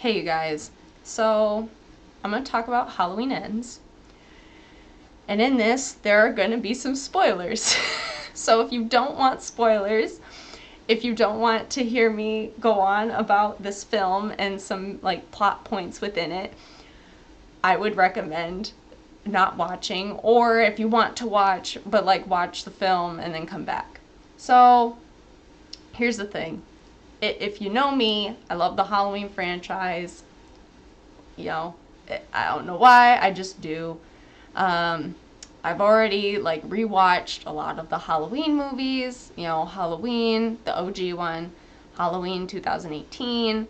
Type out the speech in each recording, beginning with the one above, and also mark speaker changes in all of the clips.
Speaker 1: Hey, you guys. So, I'm going to talk about Halloween Ends. And in this, there are going to be some spoilers. So, if you don't want spoilers, if you don't want to hear me go on about this film and some plot points within it, I would recommend not watching. Or if you want to watch, but watch the film and then come back. So, here's the thing. If you know me, I love the Halloween franchise. You know, I don't know why, I just do. I've already rewatched a lot of the Halloween movies. Halloween, the OG one, Halloween 2018,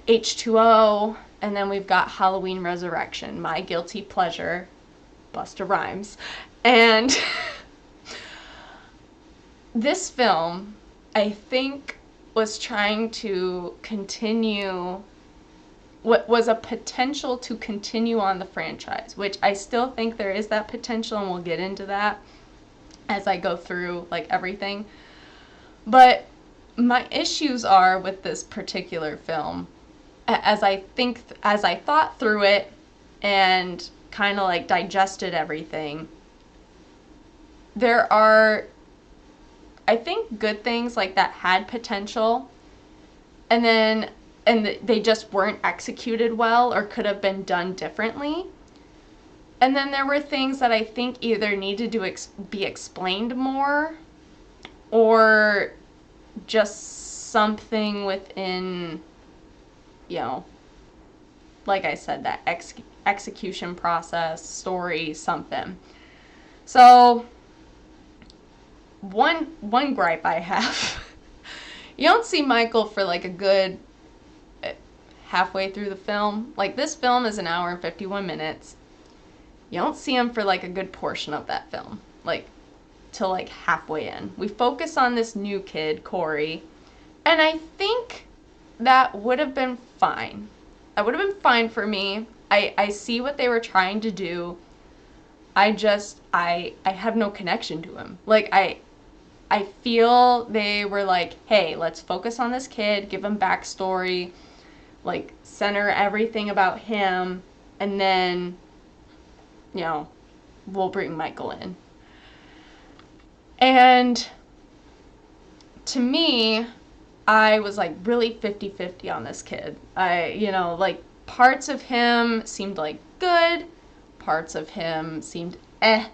Speaker 1: H2O, and then we've got Halloween Resurrection, my guilty pleasure, Busta Rhymes. And this film, I think, was trying to continue what was a potential to continue on the franchise, which I still think there is that potential, and we'll get into that as I go through everything. But my issues are with this particular film, as I thought through it and kind of digested everything. There are, I think, good things that had potential, and they just weren't executed well or could have been done differently. And then there were things that I think either needed to be explained more, or just something within, like I said, that execution process, story, something. So, one gripe I have, you don't see Michael for a good halfway through the film. This film is an hour and 51 minutes. You don't see him for a good portion of that film, till halfway in. We focus on this new kid, Corey, and I think that would have been fine. That would have been fine for me. I see what they were trying to do. I have no connection to him. I feel they were hey, let's focus on this kid, give him backstory, center everything about him, and then, we'll bring Michael in. And to me, I was really 50-50 on this kid. Parts of him seemed good, parts of him seemed eh.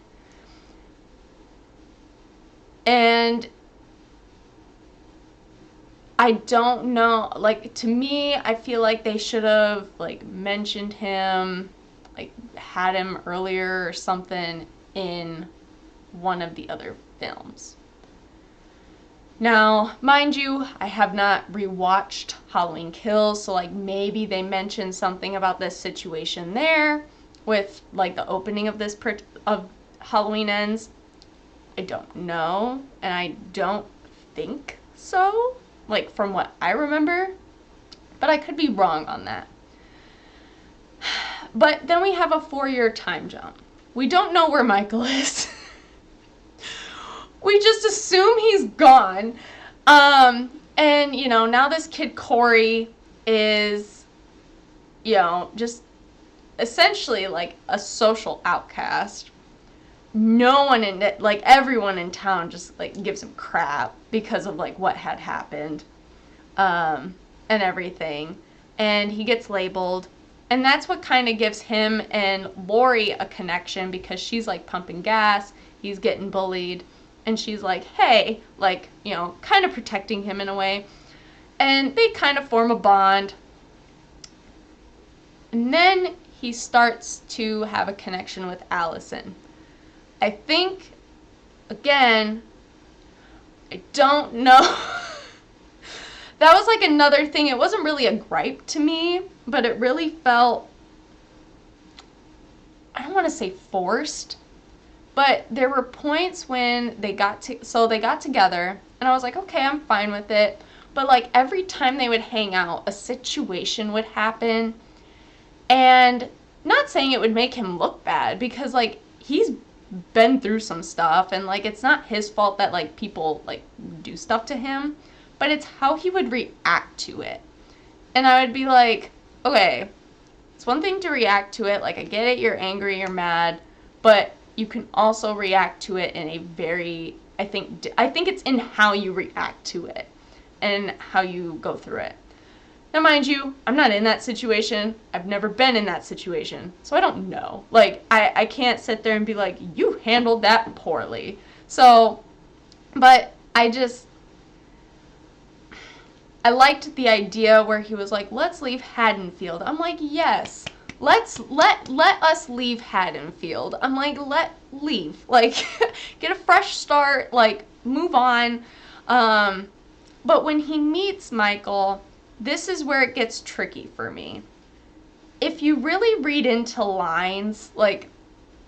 Speaker 1: And I don't know, to me, I feel they should have, mentioned him, had him earlier or something in one of the other films. Now, mind you, I have not rewatched Halloween Kills, so, maybe they mentioned something about this situation there with, the opening of of Halloween Ends. I don't know, and I don't think so. From what I remember, but I could be wrong on that. But then we have a 4-year time jump. We don't know where Michael is. We just assume he's gone. And, now this kid Corey is, just essentially a social outcast. No one everyone in town just gives him crap because of what had happened, and everything, and he gets labeled, and that's what kind of gives him and Lori a connection, because she's pumping gas, he's getting bullied, and she's hey, kind of protecting him in a way, and they kind of form a bond, and then he starts to have a connection with Allison. I think, again, I don't know. That was another thing. It wasn't really a gripe to me, but it really felt, I don't want to say forced, but there were points when they got together, and I was okay, I'm fine with it. But every time they would hang out, a situation would happen, and not saying it would make him look bad, because he's been through some stuff, and it's not his fault that people do stuff to him, but it's how he would react to it. And I would be like, okay, it's one thing to react to it. Like, I get it, you're angry, you're mad, but you can also react to it in a very, I think it's in how you react to it and how you go through it. Now, mind you, I'm not in that situation. I've never been in that situation, so I don't know. Like, I can't sit there and be like, you handled that poorly. So, but I liked the idea where he was like, let's leave Haddonfield. I'm like, yes, let us leave Haddonfield. I'm like, leave. Like, get a fresh start, like, move on. But when he meets Michael, this is where it gets tricky for me. If you really read into lines, like,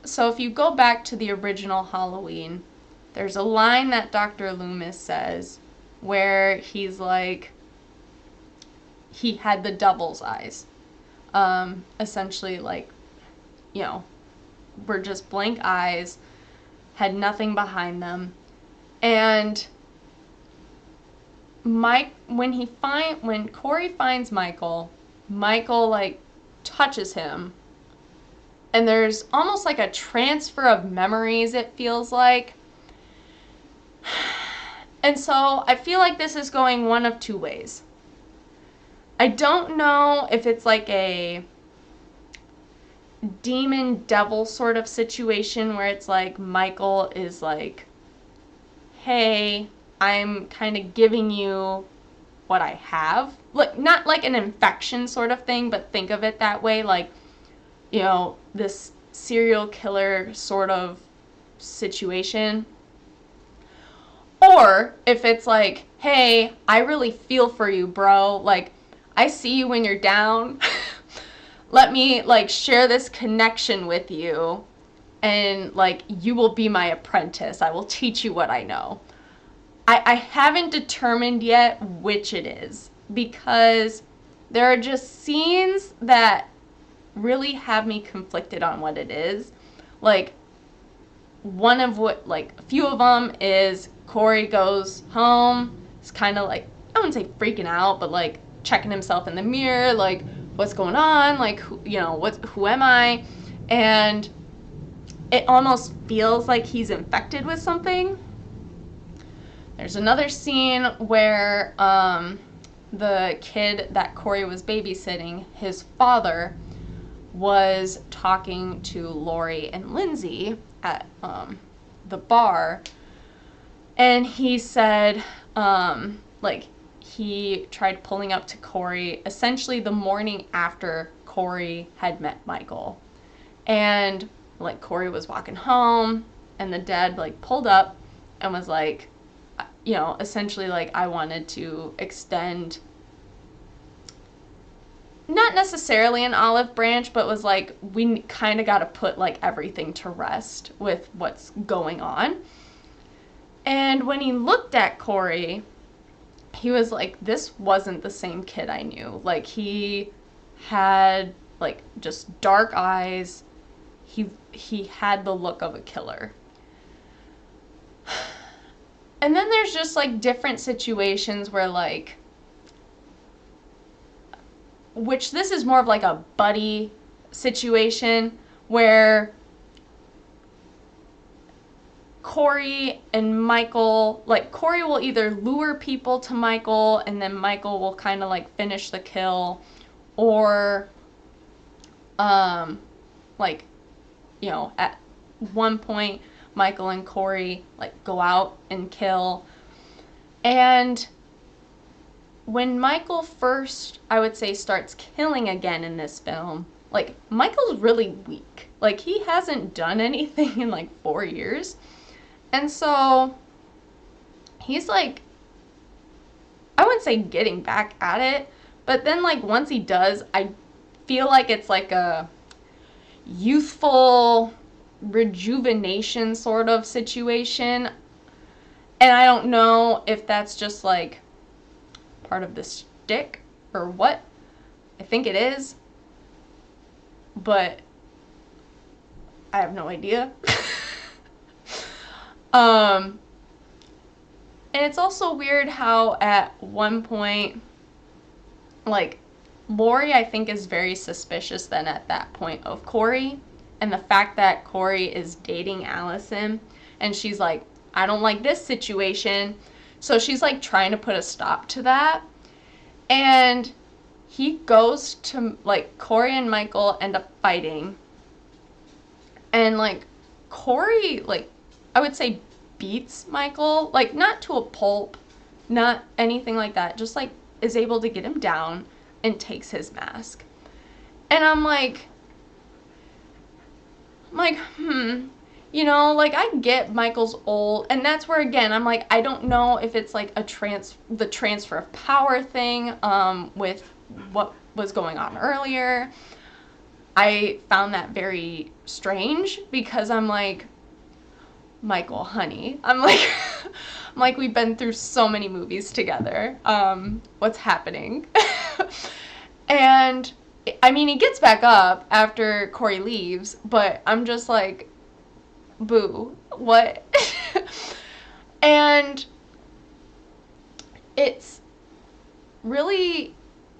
Speaker 1: so if you go back to the original Halloween, there's a line that Dr. Loomis says where he's like, he had the devil's eyes. Essentially, like, you know, were just blank eyes, had nothing behind them. And when Corey finds Michael, like touches him, and there's almost like a transfer of memories, it feels like. And so I feel like this is going one of two ways. I don't know if it's like a demon devil sort of situation where it's like Michael is like, hey, I'm kind of giving you what I have. Like, not like an infection sort of thing, but think of it that way. Like, you know, this serial killer sort of situation. Or if it's like, hey, I really feel for you, bro. Like, I see you when you're down. Let me, like, share this connection with you. And, like, you will be my apprentice. I will teach you what I know. I haven't determined yet which it is, because there are just scenes that really have me conflicted on what it is. Like, a few of them is Corey goes home. It's kind of like, I wouldn't say freaking out, but like checking himself in the mirror, like, what's going on? Like, who am I? And it almost feels like he's infected with something. There's another scene where the kid that Corey was babysitting, his father, was talking to Lori and Lindsay at the bar, and he said, like, he tried pulling up to Corey essentially the morning after Corey had met Michael. And, like, Corey was walking home, and the dad, like, pulled up and was like, you know, essentially, like, I wanted to extend, not necessarily an olive branch, but was like, we kind of got to put, like, everything to rest with what's going on. And when he looked at Corey, he was like, this wasn't the same kid I knew. Like, he had, like, just dark eyes. He had the look of a killer. And then there's just, like, different situations where, like, which this is more of like a buddy situation where Corey and Michael, like, Corey will either lure people to Michael and then Michael will kind of like finish the kill, or like, you know, at one point Michael and Corey like go out and kill. And when Michael first, I would say, starts killing again in this film, like, Michael's really weak. Like, he hasn't done anything in like 4 years. And so he's like, I wouldn't say getting back at it, but then like once he does, I feel like it's like a youthful rejuvenation sort of situation. And I don't know if that's just like part of the shtick or what. I think it is, but I have no idea. And it's also weird how at one point, like, Laurie, I think, is very suspicious then at that point of Corey, and the fact that Corey is dating Allison, and she's like, I don't like this situation. So she's like trying to put a stop to that. And he goes to, like, Corey and Michael end up fighting. And, like, Corey, like, I would say beats Michael, like, not to a pulp, not anything like that, just, like, is able to get him down and takes his mask. And I'm like, you know, like, I get Michael's old, and that's where, again, I'm like, I don't know if it's, like, the transfer of power thing, with what was going on earlier. I found that very strange, because I'm like, Michael, honey, I'm like, we've been through so many movies together, what's happening? And, I mean, he gets back up after Corey leaves, but I'm just like, boo, what? And it's really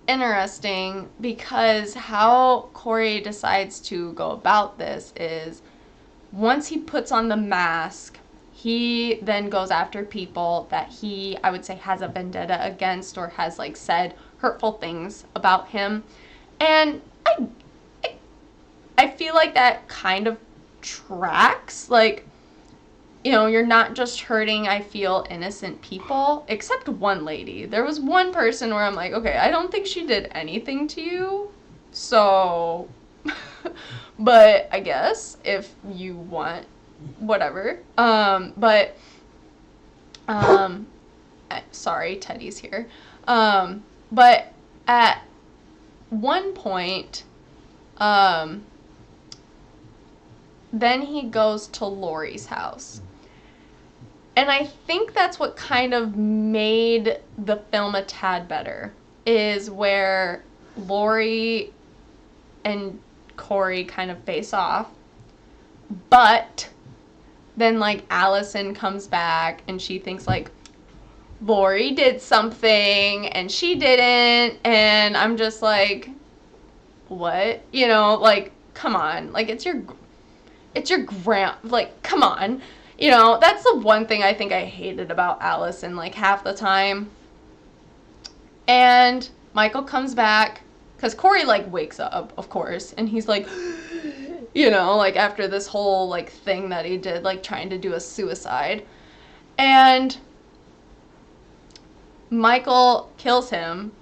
Speaker 1: interesting because how Corey decides to go about this is, once he puts on the mask, he then goes after people that he, I would say, has a vendetta against, or has, like, said hurtful things about him. And I feel like that kind of tracks. Like, you know, you're not just hurting, I feel, innocent people, except one lady. There was one person where I'm like, okay, I don't think she did anything to you, so, but I guess if you want, whatever. Sorry, Teddy's here. But at one point, then he goes to Laurie's house. And I think that's what kind of made the film a tad better, is where Laurie and Corey kind of face off. But then, like, Allison comes back and she thinks, like, Laurie did something and she didn't. And I'm just like, what? You know, like, come on. Like, it's your like, come on. You know, that's the one thing I think I hated about Allison, like, half the time. And Michael comes back, because Corey, like, wakes up, of course, and he's like, you know, like, after this whole, like, thing that he did, like, trying to do a suicide. And Michael kills him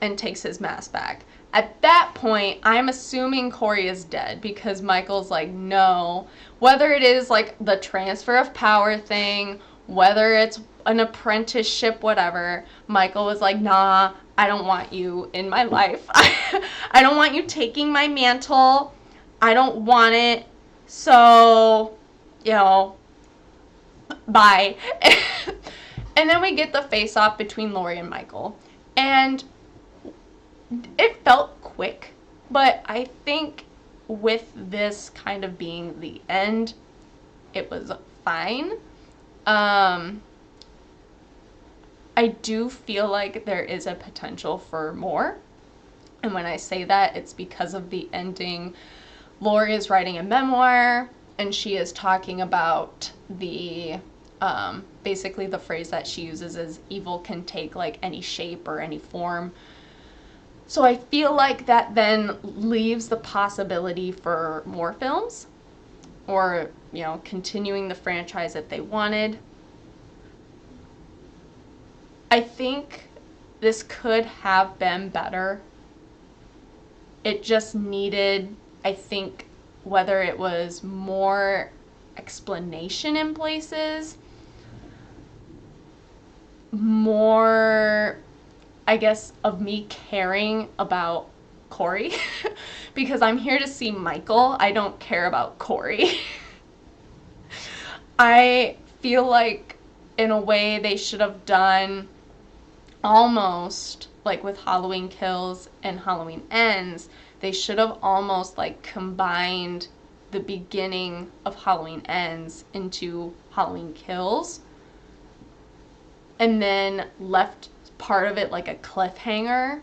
Speaker 1: and takes his mask back. At that point, I'm assuming Corey is dead, because Michael's like, no. Whether it is, like, the transfer of power thing, whether it's an apprenticeship, whatever, Michael was like, nah, I don't want you in my life. I don't want you taking my mantle. I don't want it. So, you know, bye. And then we get the face-off between Laurie and Michael. And it felt quick, but I think with this kind of being the end, it was fine. I do feel like there is a potential for more. And when I say that, it's because of the ending. Laurie is writing a memoir, and she is talking about the, basically the phrase that she uses is, evil can take, like, any shape or any form. So I feel like that then leaves the possibility for more films, or, you know, continuing the franchise if they wanted. I think this could have been better. It just needed, I think, whether it was more explanation in places, more, I guess, of me caring about Corey, because I'm here to see Michael. I don't care about Corey. I feel like, in a way, they should have done almost, like with Halloween Kills and Halloween Ends, they should have almost, like, combined the beginning of Halloween Ends into Halloween Kills, and then left part of it like a cliffhanger,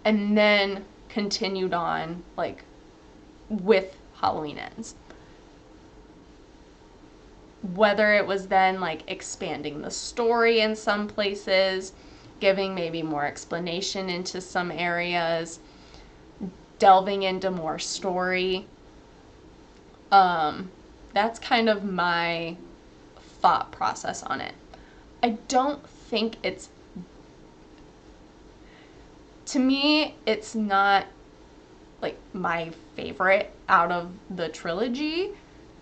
Speaker 1: and then continued on like with Halloween Ends. Whether it was then like expanding the story in some places, giving maybe more explanation into some areas, delving into more story. That's kind of my thought process on it. I don't think to me, it's not like my favorite out of the trilogy.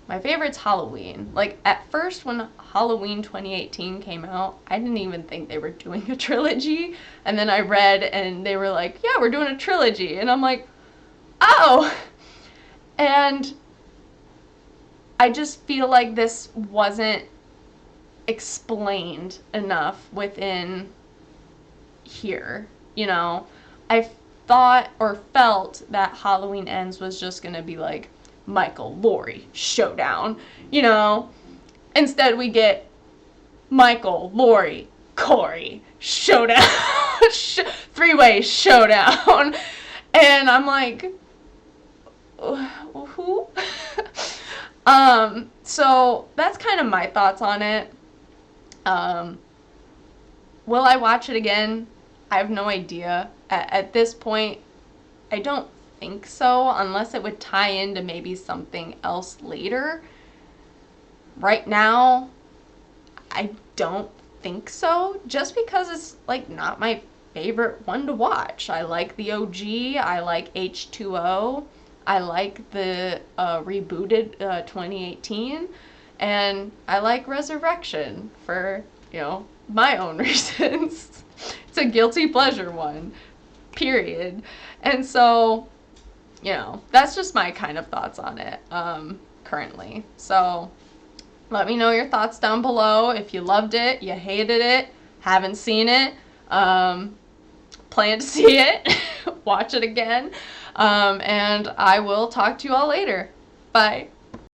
Speaker 1: My favorite's Halloween. Like, at first, when Halloween 2018 came out, I didn't even think they were doing a trilogy. And then I read, and they were like, yeah, we're doing a trilogy. And I'm like, oh! And I just feel like this wasn't explained enough within here, you know? I thought or felt that Halloween Ends was just gonna be like, Michael, Laurie, showdown, you know? Instead, we get Michael, Laurie, Corey, showdown, three-way showdown. And I'm like, who? So that's kind of my thoughts on it. Will I watch it again? I have no idea. At this point, I don't think so, unless it would tie into maybe something else later. Right now, I don't think so, just because it's like not my favorite one to watch. I like the OG, I like H2O, I like the rebooted 2018, and I like Resurrection for, you know, my own reasons. It's a guilty pleasure one, period. And so, you know, that's just my kind of thoughts on it currently. So let me know your thoughts down below. If you loved it, you hated it, haven't seen it, plan to see it, watch it again, and I will talk to you all later. Bye.